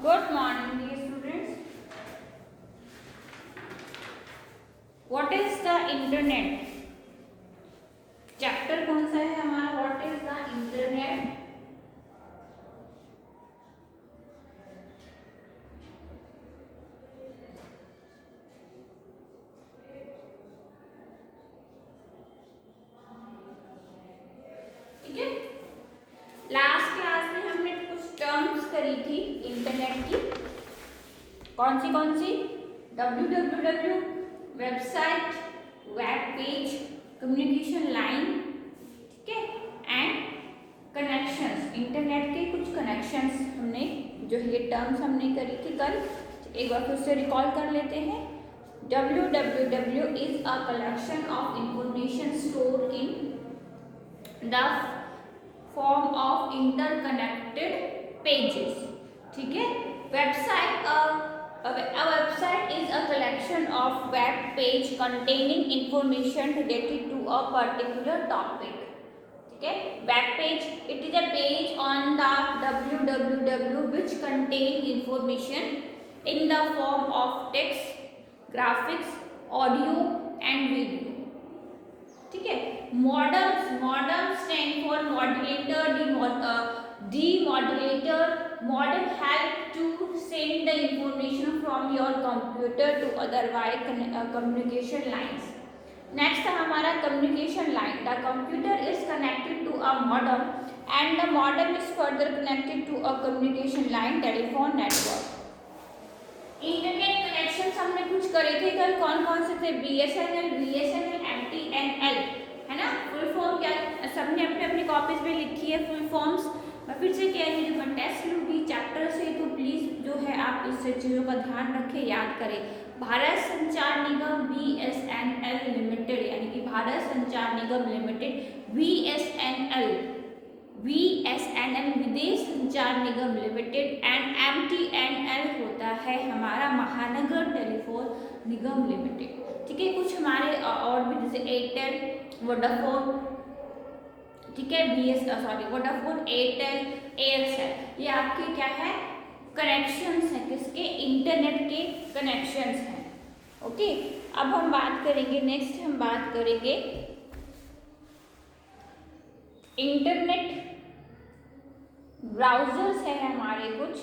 Good morning, dear students. What is the internet? Chapter कौन सा है हमारा? What is the internet? ठीक है, लास्ट क्लास में हमने कुछ टर्म्स करी थी इंटरनेट की। कौन सी? www website, web page, communication line, ठीक है, एंड कनेक्शंस। इंटरनेट के कुछ कनेक्शंस हमने जो ये टर्म्स हमने करी थी कल, एक बार फिर से रिकॉल कर लेते हैं। www is a collection of information store in the form of interconnected pages. ठीक है, website A website is a collection of web page containing information related to a particular topic. ठीक है, web page, it is a page on the www which contain information in the form of text, graphics, audio and video. ठीक है, modem stand for modulator, demodulator. Modem help to send the information from your computer to other wire communication lines. Next है हमारा communication line. The computer is connected to a modem and the modem is further connected to a communication line, telephone network. Internet connection हमने कुछ करे थे कल, कौन से थे? BSNL, MTNL, है ना। फुल फॉर्म क्या सबने अपने अपनी कॉपीज में लिखी है फुल फॉर्म्स। मैं फिर से कह रही हूँ, जब मैं टेस्ट लूँगी चैप्टर से तो प्लीज़ जो है आप इस चीज़ों का ध्यान रखें, याद करें। भारत संचार निगम BSNL लिमिटेड, यानी कि भारत संचार निगम लिमिटेड, BSNL विदेश संचार निगम लिमिटेड, एंड MTNL होता है हमारा महानगर टेलीफोन निगम लिमिटेड। ठीक है, कुछ हमारे और भी जैसे एयरटेल, वोडाफोन, ठीक है, वोडाफोन, एयरटेल, एयरसेल, ये आपके क्या है? कनेक्शंस हैं। किसके? इंटरनेट के कनेक्शंस हैं। ओके, अब हम बात करेंगे, नेक्स्ट हम बात करेंगे इंटरनेट ब्राउजर्स है हमारे कुछ।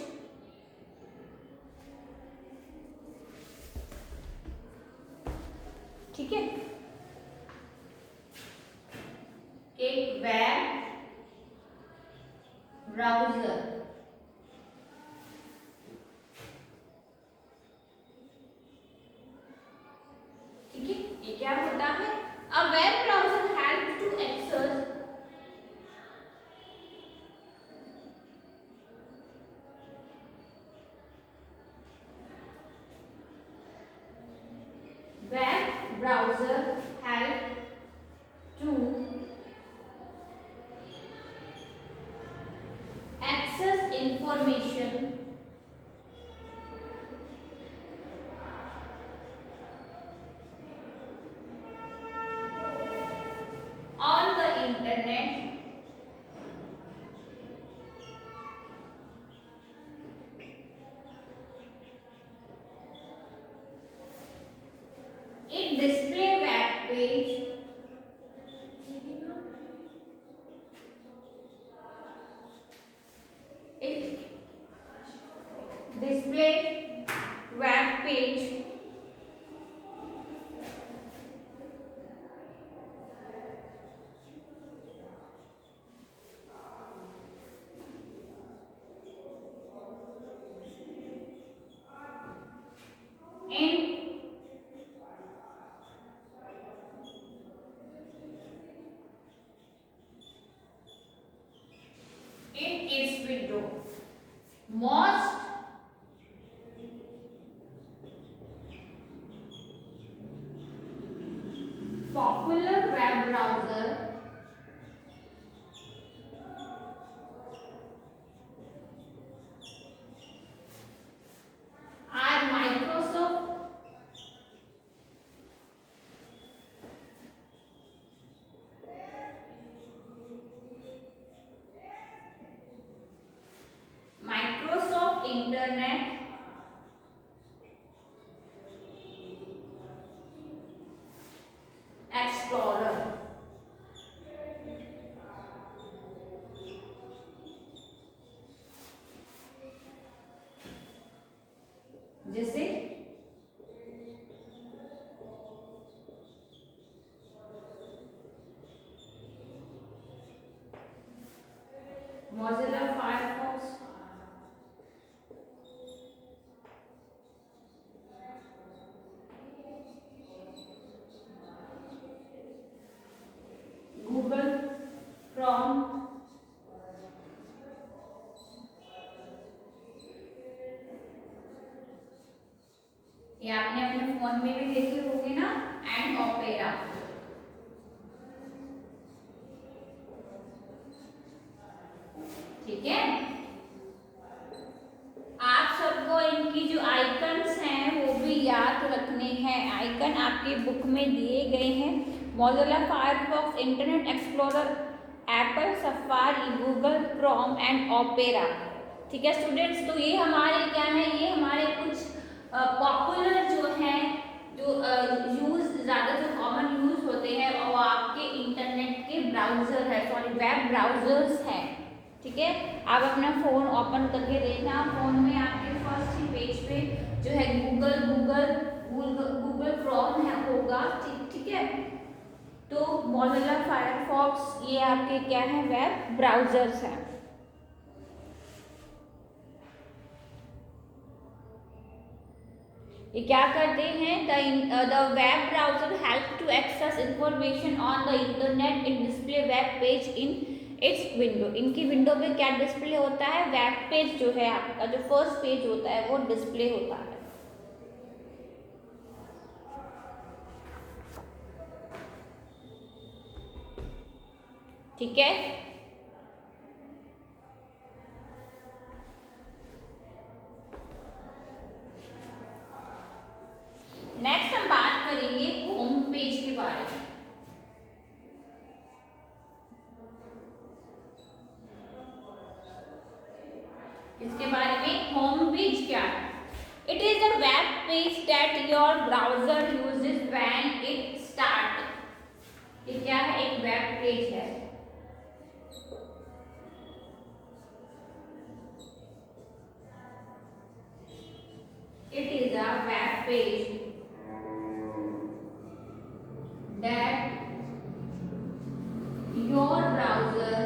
ठीक है, एक वेब ब्राउजर, ठीक है, ये क्या होता है? A web browser help to access web browser help to access information on the internet it display web page it display web page in its window. Most popular web browser are Microsoft internet explorer. जैसे Mozilla Firefox, Google Chrome, ये आपने अपने phone में भी देखे होंगे ना, and opera. ठीक है, आप सबको इनकी जो आइकन्स हैं वो भी याद रखने हैं। आइकन आपके बुक में दिए गए हैं। Mozilla Firefox, internet explorer, Apple safari, Google Chrome and opera. ठीक है स्टूडेंट्स, तो ये हमारे क्या है, ये हमारे कुछ पॉपुलर जो हैं, जो यूज ज़्यादा जो कॉमन यूज होते हैं और आपके इंटरनेट के ब्राउज़र है, सॉरी वेब ब्राउज़र्स हैं। ठीक है, आप अपना फ़ोन ओपन करके देखना, फ़ोन में आपके फर्स्ट ही पेज पे जो है गूगल क्रोम है होगा। ठीक है, तो मोज़िला फायरफॉक्स ये आपके क्या है, वेब ब्राउज़र्स हैं। ये क्या करते हैं, the web browser help to access information on the internet in display web page in its window. इनकी विंडो पे क्या डिस्प्ले होता है, वेब पेज जो है आपका, जो फर्स्ट पेज होता है वो डिस्प्ले होता है। ठीक है, नेक्स्ट हम बात करेंगे होम पेज के बारे में। इसके बारे में होम पेज क्या है? It is the web page that your browser uses when it start. ये क्या है, एक वेब पेज है। It is a web page that your browser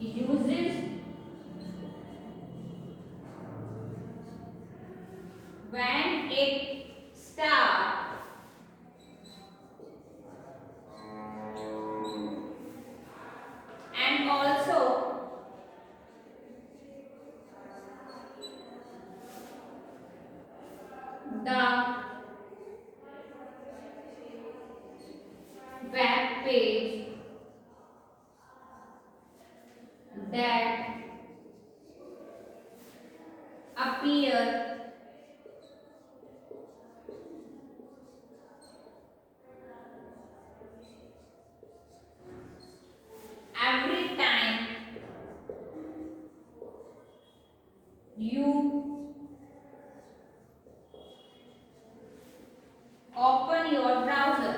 uses when it starts and also the web page that appear every time you open your browser।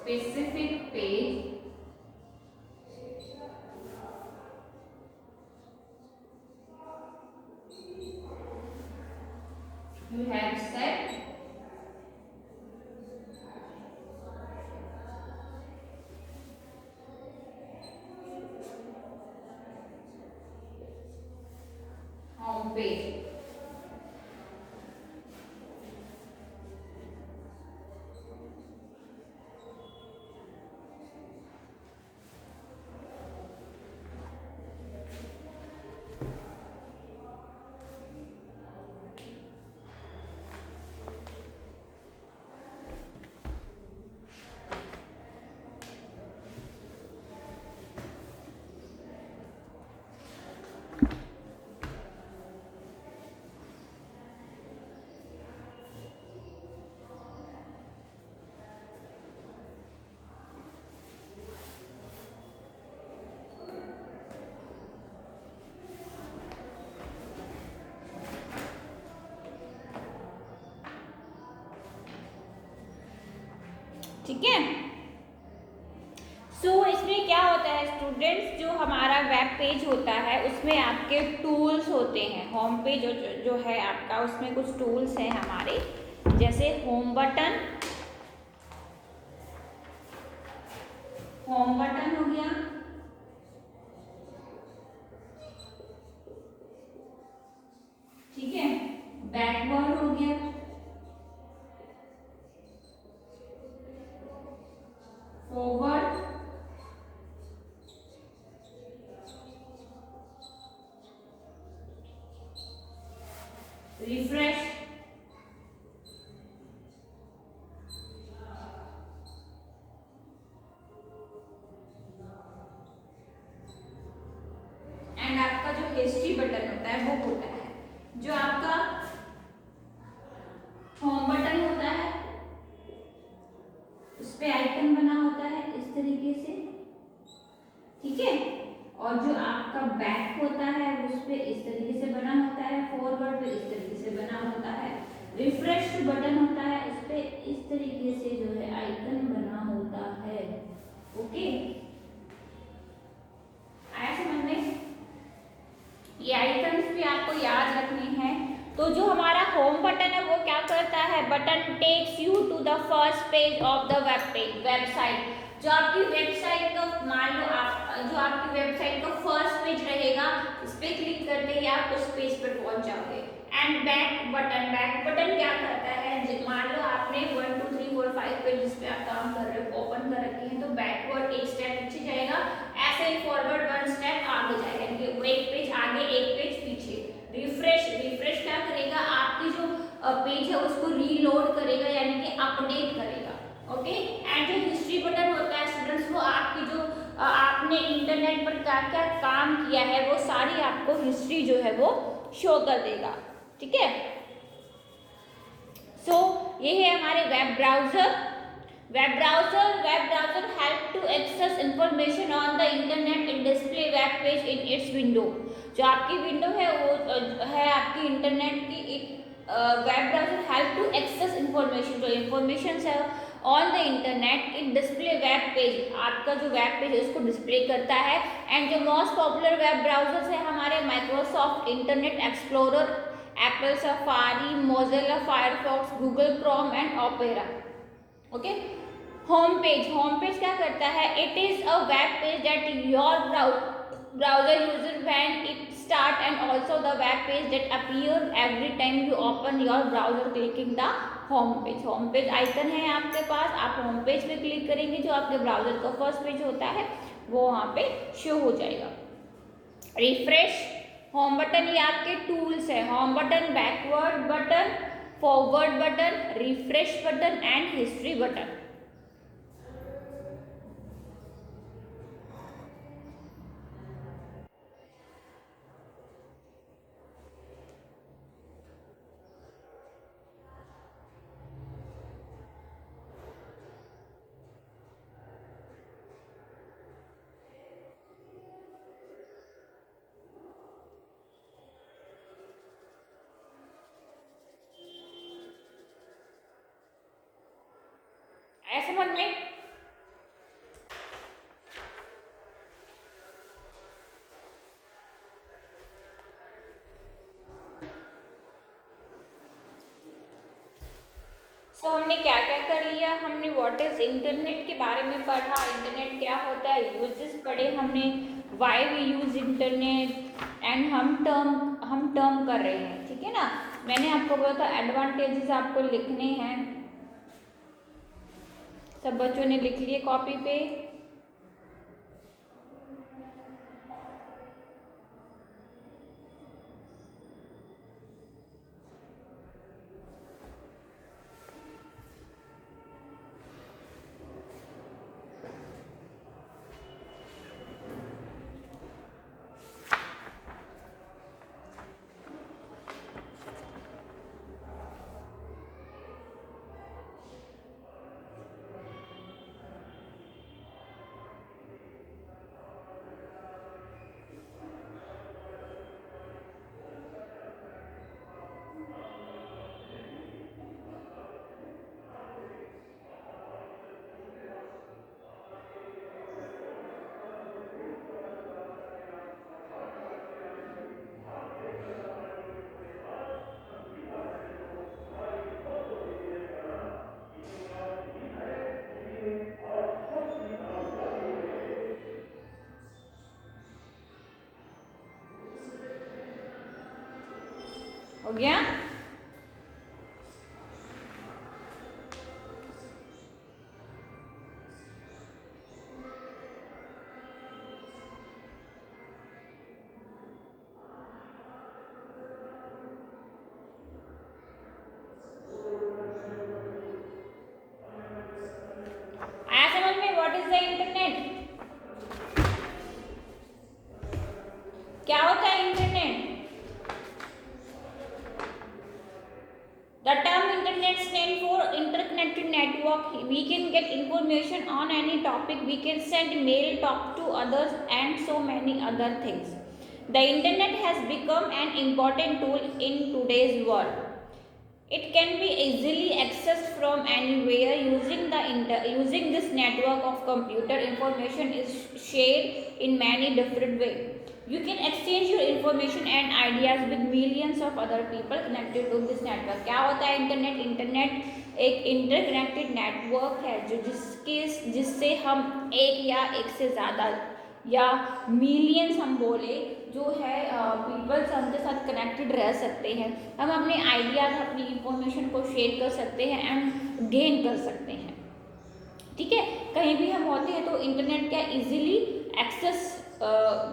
specific page you have set home page. ठीक है। सो इसमें क्या होता है students, जो हमारा web page होता है उसमें आपके टूल्स होते हैं। होम पेज जो है आपका, उसमें कुछ टूल्स हैं हमारे, जैसे होम बटन हो गया, ठीक है, बैकवर्ड हो गया, फॉरवर्ड, रिफ्रेश, एंड आपका जो हिस्ट्री बटन होता है वो होता है। जो आपका होम बटन होता है उस पे आइकन बना होता है इस तरीके से, ठीक है, और जो आपका बैक होता है उस पे इस तरीके से बना होता है, फॉरवर्ड पे इस तरीके से बना होता है, रिफ्रेश बटन होता है उस पे इस तरीके से जो है आइकन बना होता है। ओके, आया समझ में? ये आइकन्स भी आपको याद रखने हैं। तो जो हमारा होम बटन है वो क्या करता है, button takes you to the first page of the website. जो आपकी वेबसाइट का, मान लो आप जो आपकी वेबसाइट का फर्स्ट पेज रहेगा, इस पे क्लिक करते ही आप उस पेज पर पहुंच जाओगे। एंड बैक बटन क्या करता है, मान लो आपने 1 2 3 4 5 पेज जिस पे आप काम कर रहे हो ओपन कर रखे हैं, तो बैकवर्ड एक स्टेप पीछे जाएगा, ऐसे ही फॉरवर्ड 1 स्टेप आगे जाएगा, यानी कि एक पेज आगे एक पेज पीछे। रिफ्रेश क्या करेगा, आपकी जो पेज है उसको रीलोड करेगा, यानी कि अपडेट करेगा। ओके, एंड जो हिस्ट्री बटन होता है स्टूडेंट्स, वो आपकी जो आपने इंटरनेट पर क्या क्या काम किया है वो सारी आपको हिस्ट्री जो है वो शो कर देगा, ठीक है। सो ये है हमारे web browser help to access information on the internet and display web page in its window. जो आपकी विंडो है वो है आपकी इंटरनेट की, web browser help to access information, जो इंफॉर्मेशन है on the internet it display web page, आपका जो वेब पेज है उसको डिस्प्ले करता है। एंड जो मोस्ट पॉपुलर वेब ब्राउजर्स है हमारे Microsoft internet explorer, Apple safari, Mozilla Firefox, Google Chrome and opera. Okay, home page क्या करता है, it is a web page that your browser user when it start and also the web page that appear every time you open your browser clicking the home page icon है आपके पास, आप home page पे click करेंगे, जो आपके browser का first page होता है वो वहाँ पे शो हो जाएगा। रिफ्रेश, होम बटन, ये आपके टूल्स है, home button, backward button, forward button, refresh button and history button. समझ में? हमने क्या क्या कर लिया, हमने व्हाट इज इंटरनेट के बारे में पढ़ा, इंटरनेट क्या होता है, यूजेस पढ़े हमने, why we use internet, and हम टर्म कर रहे हैं, ठीक है ना। मैंने आपको बोला था एडवांटेजेस आपको लिखने हैं, सब बच्चों ने लिख लिए कॉपी पे। हो गया। आया समझ में व्हाट इज द इंटरनेट, क्या होता है internet. The term internet stands for interconnected network. We can get information on any topic. We can send mail, talk to others, and so many other things. The internet has become an important tool in today's world. It can be easily accessed from anywhere using this network of computer. Information is shared in many different ways. You can exchange your information and ideas with millions of other people connected to this network. क्या होता है internet, internet एक interconnected network है जो जिससे हम एक या एक से ज़्यादा या मिलियंस हम बोले जो है पीपल्स उनके साथ कनेक्टेड रह सकते हैं। हम अपने आइडियाज़ अपनी इंफॉर्मेशन को शेयर कर सकते हैं एंड गेन कर सकते हैं, ठीक है। कहीं भी हम होते हैं तो इंटरनेट क्या इजीली एक्सेस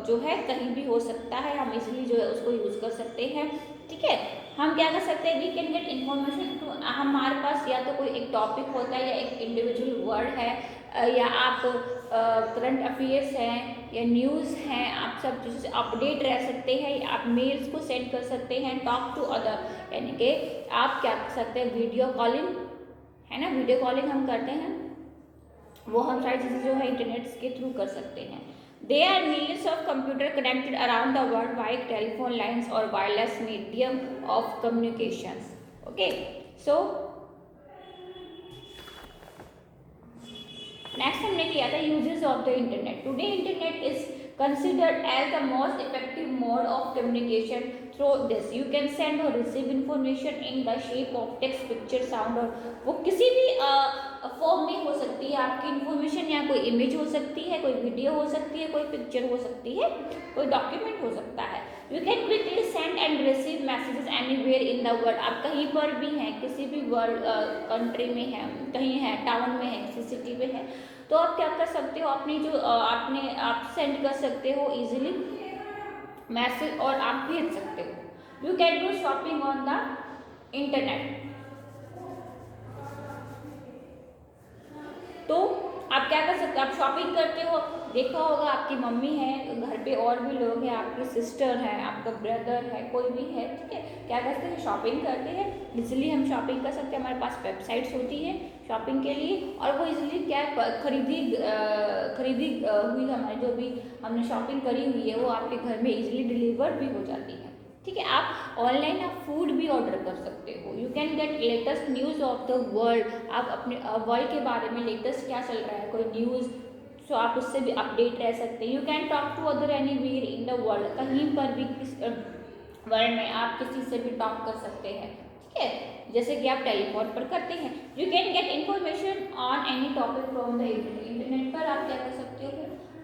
जो है कहीं भी हो सकता है, हम इजीली जो है उसको यूज़ कर सकते हैं, ठीक है। हम क्या कर सकते हैं, वी कैन गेट इन्फॉर्मेशन। तो हमारे पास या तो कोई एक टॉपिक होता है या एक इंडिविजुअल वर्ड है या आप करंट अफेयर्स हैं या न्यूज़ हैं, आप सब चीज़ से अपडेट रह सकते हैं। आप मेल्स को सेंड कर सकते हैं, टॉक टू अदर, यानी कि आप क्या कर सकते हैं, वीडियो कॉलिंग है ना, वीडियो कॉलिंग हम करते हैं, वो हम सारी चीज़ें जो है इंटरनेट के थ्रू कर सकते हैं। There are millions of computers connected around the world via telephone lines or wireless medium of communications. Okay, so next हमने किया था uses of the internet. Today internet is considered as the most effective mode of communication. Through this you can send or receive information in the shape of text, picture, sound, और वो किसी भी form में हो सकती है आपकी information, या कोई इमेज हो सकती है, कोई वीडियो हो सकती है, कोई पिक्चर हो सकती है, कोई डॉक्यूमेंट हो सकता है। You can quickly send and receive messages anywhere in the world. आप कहीं पर भी हैं, किसी भी वर्ल्ड कंट्री में हैं, कहीं हैं, टाउन में है, किसी सिटी में है, तो आप क्या कर सकते हो, अपनी जो आप सेंड कर सकते हो इजीली मैसेज और आप भेज सकते हो। You can do shopping on the internet. तो आप क्या कर सकते हो, आप शॉपिंग करते हो, देखा होगा आपकी मम्मी है, घर पे और भी लोग हैं, आपकी सिस्टर है, आपका ब्रदर है, कोई भी है, ठीक है, क्या करते हैं, शॉपिंग करते हैं। इजीली हम शॉपिंग कर सकते हैं, हमारे पास वेबसाइट्स होती है शॉपिंग के लिए, और वो इजीली क्या खरीदी हुई हमारी जो भी हमने शॉपिंग करी हुई है वो आपके घर में इजीली डिलीवर भी हो जाती है, ठीक है। आप ऑनलाइन आप फूड भी ऑर्डर कर सकते हो। You can get latest news of the world. आप अपने वर्ल्ड के बारे में लेटेस्ट क्या चल रहा है, कोई न्यूज़, तो आप उससे भी अपडेट रह सकते हैं। You can talk to other anywhere in the world. कहीं पर भी वर्ल्ड में आप किसी से भी टॉक कर सकते हैं, ठीक है, जैसे कि आप टेलीफोन पर करते हैं। You can get information on any topic from the internet. Internet पर आप क्या कर सकते हो,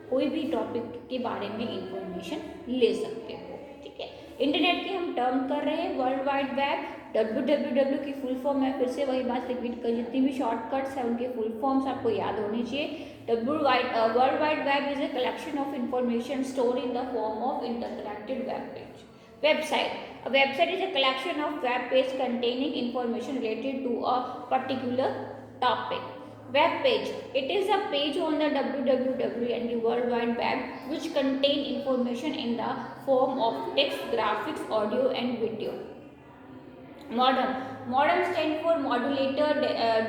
कोई भी टॉपिक के बारे में इंफॉर्मेशन ले सकते हो। ठीक है, इंटरनेट की हम टर्म कर रहे हैं वर्ल्ड वाइड वेब। www की फुल फॉर्म है, फिर से वही बात रिपीट कर, जितनी भी शॉर्टकट्स है उनके फुल फॉर्म्स आपको याद होनी चाहिए। World wide web is a collection of information store in the form of interconnected web page. Website. A website is a collection of web pages containing information related to a particular topic. Web page. It is a page on the www and the World Wide Web which contain information in the form of text, graphics, audio and video. Modem. Modem stand for modulator.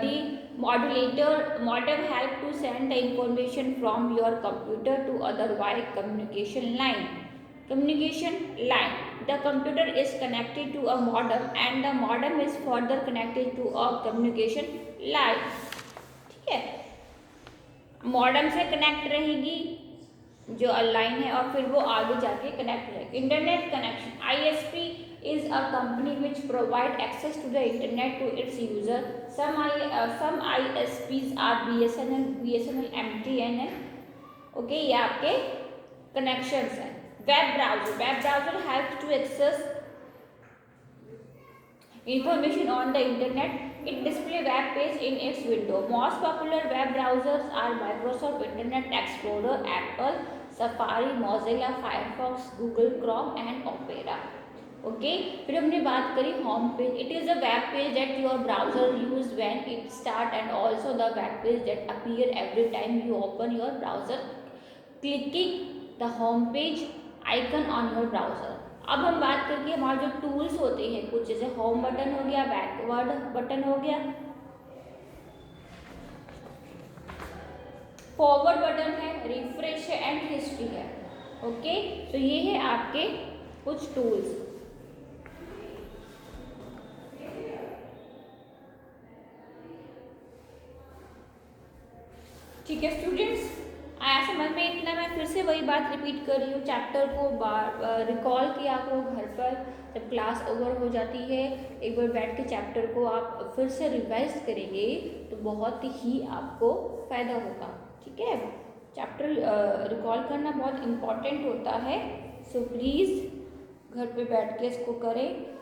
Demodulator. Modem help to send the information from your computer to other via communication line. Communication line. The computer is connected to a modem and the modem is further connected to a communication line. ठीक है, modem से connect रहेगी जो line है और फिर वो आगे जाके कनेक्ट रहेगी। Internet connection. ISP is a company which provide access to the internet to its user. Some ISPs are BSNL, MTNL. Okay, ये आपके कनेक्शंस हैं। Web browser helps to access information on the internet. It display web page in its window. Most popular web browsers are Microsoft Internet Explorer, Apple, Safari, Mozilla, Firefox, Google Chrome and Opera. Okay, फिर हमने बात करी home page. It is a web page that your browser use when it start and also the web page that appear every time you open your browser clicking the home page icon on your browser. अब हम बात करके हमारे जो tools होते हैं कुछ, जैसे होम बटन हो गया, बैकवर्ड बटन हो गया, फॉरवर्ड बटन है, रिफ्रेश है एंड हिस्ट्री है। ओके, तो ये है आपके कुछ टूल्स। ठीक है स्टूडेंट्स, आया समझ में इतना? मैं फिर से वही बात रिपीट कर रही हूँ, चैप्टर को रिकॉल किया करो घर पर, जब क्लास ओवर हो जाती है एक बार बैठ के चैप्टर को आप फिर से रिवाइज करेंगे तो बहुत ही आपको फ़ायदा होगा। ठीक है, चैप्टर रिकॉल करना बहुत इम्पॉर्टेंट होता है, सो प्लीज़ घर पे बैठ के इसको करें,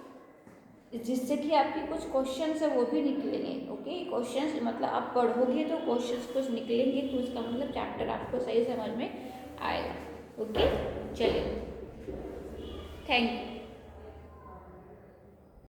जिससे कि आपके कुछ क्वेश्चंस है वो भी निकलेंगे। ओके, क्वेश्चंस मतलब आप पढ़ोगे तो क्वेश्चंस कुछ निकलेंगे, तो इसका मतलब चैप्टर आपको सही समझ में आएगा। ओके, चलिए, थैंक यू।